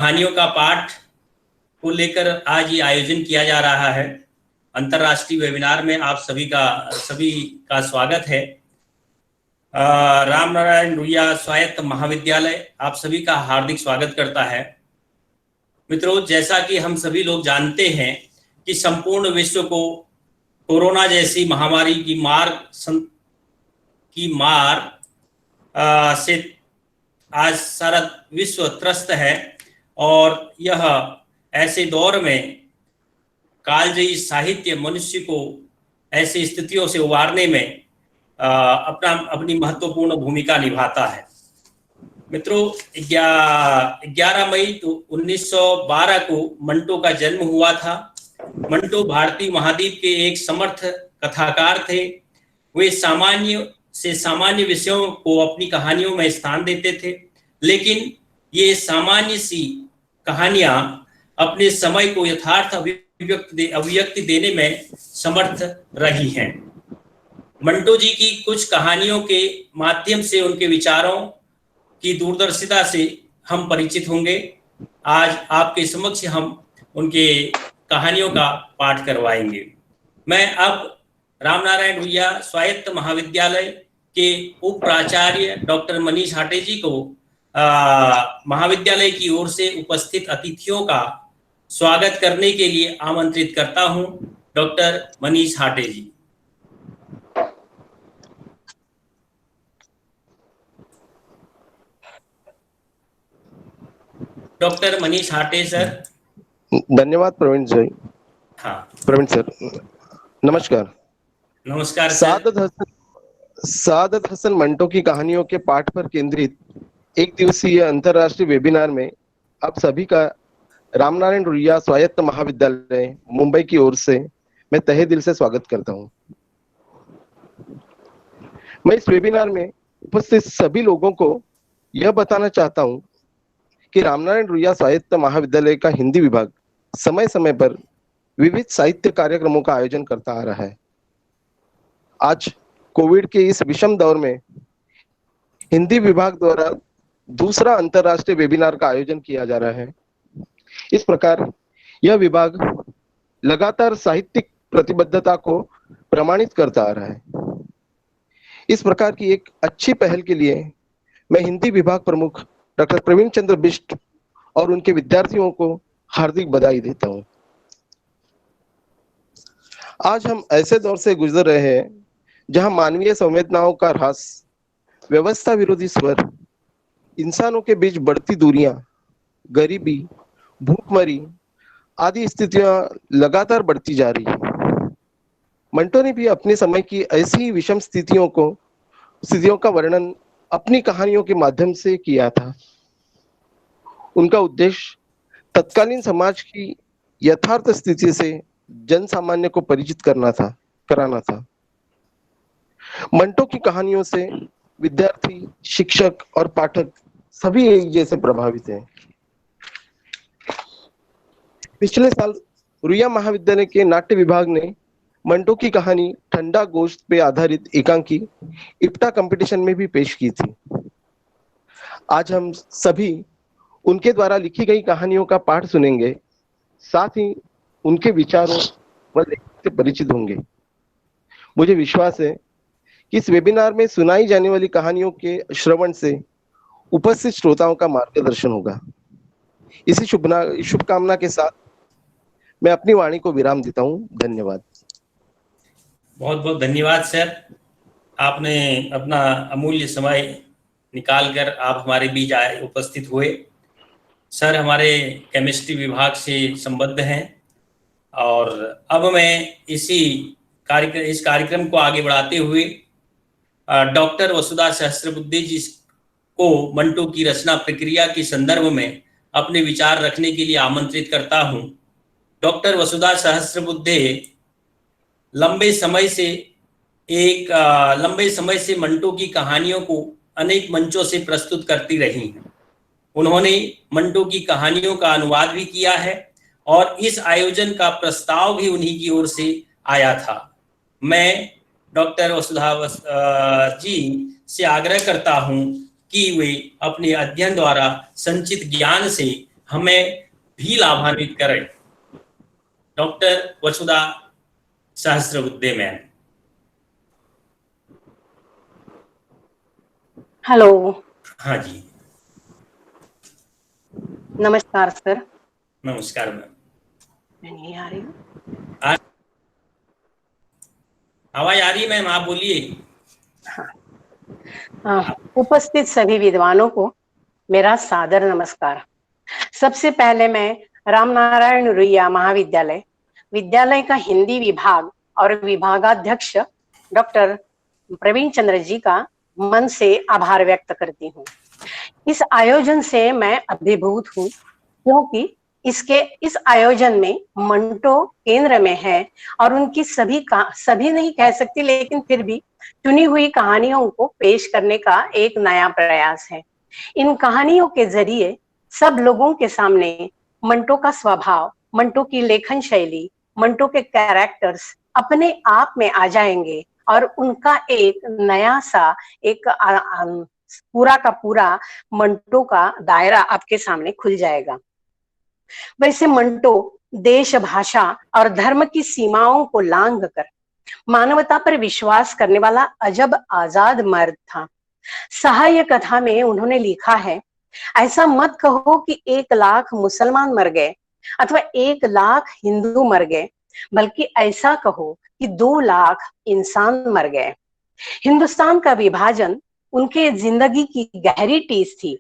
कहानियों का पाठ को लेकर आज ये आयोजन किया जा रहा है। अंतर्राष्ट्रीय वेबिनार में आप सभी का स्वागत है। राम नारायण रुइया स्वायत्त महाविद्यालय आप सभी का हार्दिक स्वागत करता है। मित्रों, जैसा कि हम सभी लोग जानते हैं कि संपूर्ण विश्व को कोरोना जैसी महामारी की मार से आज सारा विश्व त्रस्त है और यह ऐसे दौर में कालजयी साहित्य मनुष्य को ऐसी स्थितियों से उबारने में अपनी महत्वपूर्ण भूमिका निभाता है। मित्रों, 11 मई 1912 को मंटो का जन्म हुआ था। मंटो भारतीय महाद्वीप के एक समर्थ कथाकार थे। वे सामान्य विषयों को अपनी कहानियों में स्थान देते थे, लेकिन ये सामान्य सी कहानियां अपने समय को यथार्थ अभिव्यक्ति देने में समर्थ रही हैं। मंटो जी की कुछ कहानियों के माध्यम से उनके विचारों की दूरदर्शिता से हम परिचित होंगे। आज आपके समक्ष हम उनके कहानियों का पाठ करवाएंगे। मैं अब रामनारायण रुइया स्वायत्त महाविद्यालय के उप प्राचार्य डॉक्टर मनीष हाटे जी को महाविद्यालय की ओर से उपस्थित अतिथियों का स्वागत करने के लिए आमंत्रित करता हूं। Doctor Manish Hate ji. Doctor Manish Hate sir. धन्यवाद प्रवीण जी। हाँ प्रवीण सर, नमस्कार। नमस्कार सर। सादत हसन मंटो की कहानियों के पाठ पर केंद्रित एक दिवसीय अंतर्राष्ट्रीय वेबिनार में आप सभी का रामनारायण रुइया स्वायत्त महाविद्यालय मुंबई की ओर से मैं तहे दिल से स्वागत करता हूं। मैं इस वेबिनार में उपस्थित सभी लोगों को यह बताना चाहता हूं कि रामनारायण रुइया स्वायत्त महाविद्यालय का हिंदी विभाग समय समय पर विविध साहित्य कार्यक्रमों का आयोजन करता आ रहा है। आज कोविड के इस विषम दौर में हिंदी विभाग द्वारा दूसरा अंतर्राष्ट्रीय वेबिनार का आयोजन किया जा रहा है। इस प्रकार यह विभाग लगातार साहित्यिक प्रतिबद्धता को प्रमाणित करता आ रहा है। इस प्रकार की एक अच्छी पहल के लिए मैं हिंदी विभाग प्रमुख डॉक्टर प्रवीण चंद्र बिष्ट और उनके विद्यार्थियों को हार्दिक बधाई देता हूं। आज हम ऐसे दौर से गुजर रहे हैं जहां मानवीय संवेदनाओं का ह्रास, व्यवस्था विरोधी स्वर, इंसानों के बीच बढ़ती दूरियां, गरीबी, भूखमरी आदि स्थितियां लगातार बढ़ती जा रही है। मंटो ने भी अपने समय की ऐसी विषम स्थितियों का वर्णन अपनी कहानियों के माध्यम से किया था। उनका उद्देश्य तत्कालीन समाज की यथार्थ स्थिति से जन सामान्य को परिचित कराना था। मंटो की कहानियों से विद्यार्थी, शिक्षक और पाठक सभी एक जैसे प्रभावित हैं। पिछले साल रुइया महाविद्यालय के नाट्य विभाग ने मंटो की कहानी ठंडा गोश्त पे आधारित एकांकी इप्टा कंपटीशन में भी पेश की थी। आज हम सभी उनके द्वारा लिखी गई कहानियों का पाठ सुनेंगे, साथ ही उनके विचारों व लेखन से परिचित होंगे। मुझे विश्वास है कि इस वेबिनार में सुनाई जाने वाली कहानियों के श्रवण से उपस्थित श्रोताओं का मार्गदर्शन होगा। इसी शुभकामना के साथ मैं अपनी वाणी को विराम देता हूं। धन्यवाद। बहुत बहुत धन्यवाद सर। आपने अपना अमूल्य समय निकालकर आप हमारे बीच आए, उपस्थित हुए। सर हमारे केमिस्ट्री विभाग से संबद्ध हैं और अब मैं इस कार्यक्रम को आगे बढ़ाते हुए डॉक्टर वसुधा सहस्त्रबुद्धे जी को मंटो की रचना प्रक्रिया के संदर्भ में अपने विचार रखने के लिए आमंत्रित करता हूं। डॉक्टर वसुधा सहस्त्रबुद्धे लंबे समय से मंटो की कहानियों को अनेक मंचों से प्रस्तुत करती रही हैं। उन्होंने मंटो की कहानियों का अनुवाद भी किया है और इस आयोजन का प्रस्ताव भी उन्हीं की ओर से आया था। मैं डॉक्टर वसुधा जी से आग्रह करता हूं कि वे अपने अध्ययन द्वारा संचित ज्ञान से हमें भी लाभान्वित करें। डॉक्टर वसुधा सहस्रबुद्धे मैम। हेलो। हाँ जी, नमस्कार सर। नमस्कार मैम। मैं नहीं आ रही हूँ। आवाज आ रही है मैम, आप बोलिए। उपस्थित सभी विद्वानों को मेरा सादर नमस्कार। सबसे पहले मैं रामनारायण रुइया महाविद्यालय विद्यालय का हिंदी विभाग और विभागाध्यक्ष डॉक्टर प्रवीण चंद्र जी का मन से आभार व्यक्त करती हूँ। इस आयोजन से मैं अभिभूत हूँ, क्योंकि इस आयोजन में मंटो केंद्र में है और उनकी सभी नहीं कह सकती, लेकिन फिर भी चुनी हुई कहानियों को पेश करने का एक नया प्रयास है। इन कहानियों के जरिए सब लोगों के सामने मंटो का स्वभाव, मंटो की लेखन शैली, मंटो के कैरेक्टर्स अपने आप में आ जाएंगे और उनका एक नया सा एक पूरा का पूरा मंटो का दायरा आपके सामने खुल जाएगा। वैसे मंटो देश, भाषा और धर्म की सीमाओं को लांघ कर मानवता पर विश्वास करने वाला अजब आजाद मर्द था। सहाय कथा में उन्होंने लिखा है, ऐसा मत कहो कि 1 लाख मुसलमान मर गए अथवा 1 लाख हिंदू मर गए, बल्कि ऐसा कहो कि 2 लाख इंसान मर गए। हिंदुस्तान का विभाजन उनके जिंदगी की गहरी टीस थी।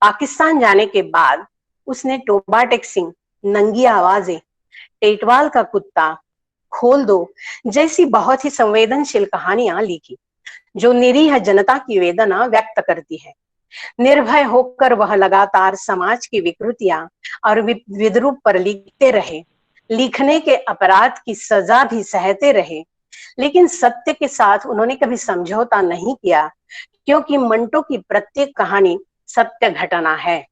पाकिस्तान जाने के बाद उसने टोबा टेक सिंह, नंगी आवाजें, टेटवाल का कुत्ता, खोल दो जैसी बहुत ही संवेदनशील कहानियां लिखी, जो निरीह जनता की वेदना व्यक्त करती है। निर्भय होकर वह लगातार समाज की विकृतियां और विद्रूप पर लिखते रहे, लिखने के अपराध की सजा भी सहते रहे, लेकिन सत्य के साथ उन्होंने कभी समझौता नहीं किया, क्योंकि मंटो की प्रत्येक कहानी सत्य घटना है।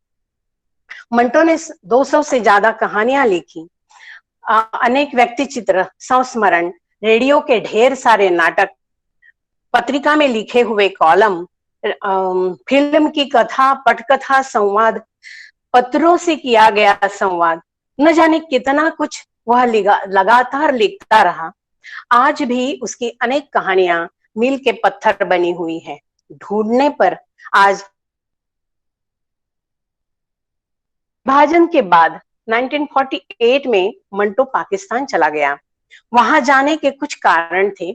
मंटो ने 200 से ज्यादा कहानियां लिखी, अनेक व्यक्ति चित्र, संस्मरण, रेडियो के ढेर सारे नाटक, पत्रिका में लिखे हुए कॉलम, फिल्म की कथा, पटकथा, संवाद, पत्रों से किया गया संवाद, न जाने कितना कुछ वह लगातार लिखता रहा। आज भी उसकी अनेक कहानियां मील के पत्थर बनी हुई है। ढूंढने पर आज विभाजन के बाद 1948 में मंटो पाकिस्तान चला गया। वहां जाने के कुछ कारण थे।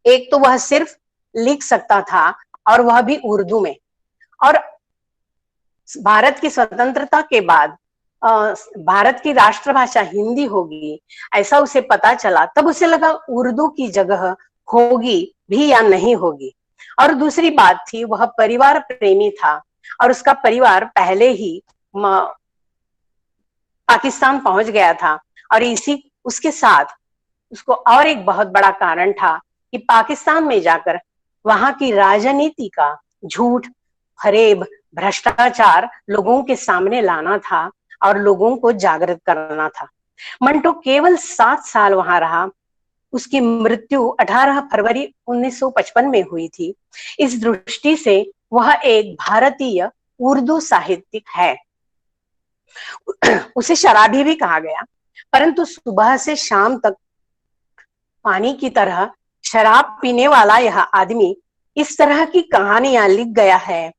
एक तो वह सिर्फ लिख सकता था, और वह भी उर्दू में, और भारत की स्वतंत्रता के बाद भारत की राष्ट्रभाषा हिंदी होगी ऐसा उसे पता चला। तब उसे लगा उर्दू की जगह होगी भी या नहीं होगी। और दूसरी बात थी, वह परिवार प्रेमी था और उसका परिवार पहले ही पाकिस्तान पहुंच गया था, और इसी उसके साथ उसको और एक बहुत बड़ा कारण था कि पाकिस्तान में जाकर वहां की राजनीति का झूठ, फरेब, भ्रष्टाचार लोगों के सामने लाना था और लोगों को जागृत करना था। मंटो केवल 7 साल वहां रहा। उसकी मृत्यु 18 फरवरी 1955 में हुई थी। इस दृष्टि से वह एक भारतीय उर्दू साहित्यिक है। उसे शराबी भी कहा गया, परंतु सुबह से शाम तक पानी की तरह शराब पीने वाला यह आदमी इस तरह की कहानियां लिख गया है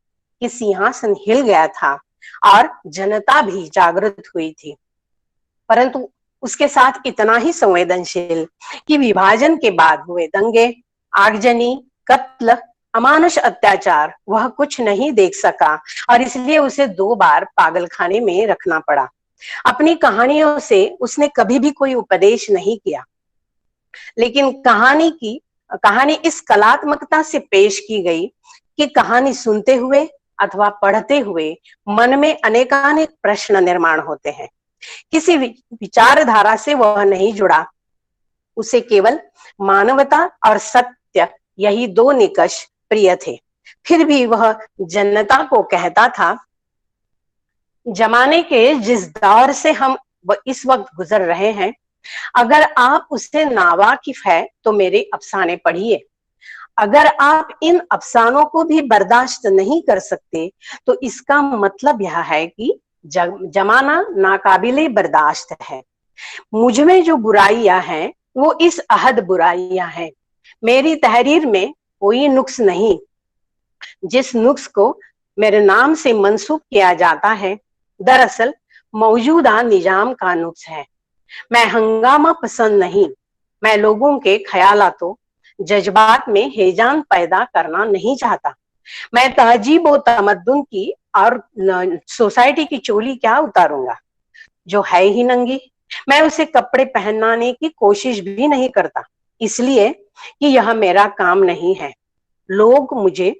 कि सिंहासन हिल गया था और जनता भी जागृत हुई थी। परंतु उसके साथ इतना ही संवेदनशील कि विभाजन के बाद हुए दंगे, आगजनी, कत्ल, अमानुष अत्याचार वह कुछ नहीं देख सका, और इसलिए उसे 2 बार पागलखाने में रखना पड़ा। अपनी कहानियों से उसने कभी भी कोई उपदेश नहीं किया, लेकिन कहानी इस कलात्मकता से पेश की गई कि कहानी सुनते हुए अथवा पढ़ते हुए मन में अनेकानेक प्रश्न निर्माण होते हैं। किसी विचारधारा से वह नहीं जुड़ा, उसे केवल मानवता और सत्य, यही 2 निकष प्रिय थे। फिर भी वह जनता को कहता था, जमाने के जिस दौर से हम इस वक्त गुजर रहे हैं, अगर आप उससे नावाकिफ है तो मेरे अफसाने पढ़िए। अगर आप इन अफसानों को भी बर्दाश्त नहीं कर सकते, तो इसका मतलब यह है कि जमाना नाकाबिले बर्दाश्त है। मुझ में जो बुराइयां हैं वो इस अहद बुराइयां हैं। मेरी तहरीर में कोई नुक्स नहीं। जिस नुक्स को मेरे नाम से मंसूब किया जाता है दरअसल मौजूदा निजाम का नुक्स है। मैं हंगामा पसंद नहीं। मैं लोगों के ख्यालातों जज्बात में हेजान पैदा करना नहीं चाहता। मैं तहजीब व तमद्दुन की और सोसाइटी की चोली क्या उतारूंगा जो है ही नंगी। मैं उसे कपड़े पहनाने की कोशिश भी नहीं करता, इसलिए कि यह मेरा काम नहीं है। लोग मुझे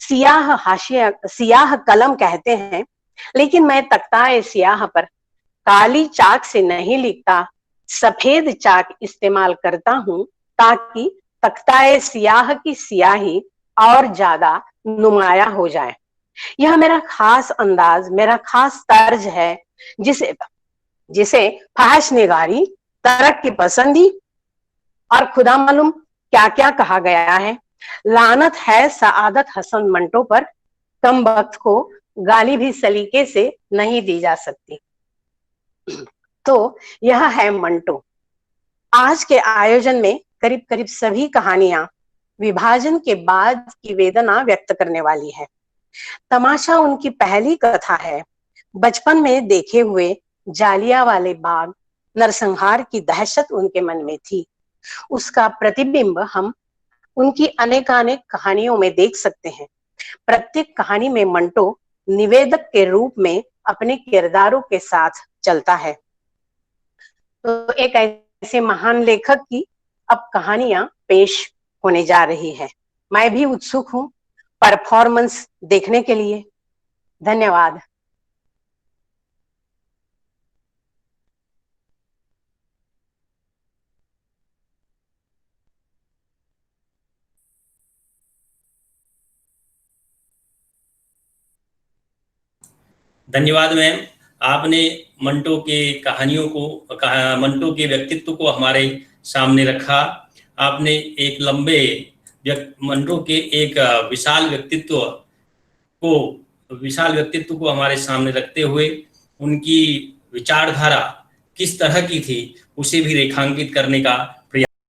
सियाह हाशिया सियाह कलम कहते हैं, लेकिन मैं तख्ताए सियाह पर काली चाक से नहीं लिखता, सफेद चाक इस्तेमाल करता हूं ताकि तख्ताए सियाह की सियाही और ज्यादा नुमाया हो जाए। यह मेरा खास अंदाज, मेरा खास तर्ज है जिसे जिसे फहश निगारी, तरक्की पसंदी और खुदा मालूम क्या क्या कहा गया है। लानत है सआदत हसन मंटो पर, कम वक्त को गाली भी सलीके से नहीं दी जा सकती। तो यह है मंटो। आज के आयोजन में करीब करीब सभी कहानियां विभाजन के बाद की वेदना व्यक्त करने वाली है। तमाशा उनकी पहली कथा है। बचपन में देखे हुए जालियांवाला बाग नरसंहार की दहशत उनके मन में थी। उसका प्रतिबिंब हम उनकी अनेकानेक कहानियों में देख सकते हैं। प्रत्येक कहानी में मंटो निवेदक के रूप में अपने किरदारों के साथ चलता है। तो एक ऐसे महान लेखक की अब कहानियां पेश होने जा रही है। मैं भी उत्सुक हूं परफॉर्मेंस देखने के लिए। धन्यवाद। धन्यवाद मैम। आपने मंटो के कहानियों को, मंटो के व्यक्तित्व को हमारे सामने रखा। आपने एक लंबे मंटो के एक विशाल व्यक्तित्व को हमारे सामने रखते हुए उनकी विचारधारा किस तरह की थी उसे भी रेखांकित करने का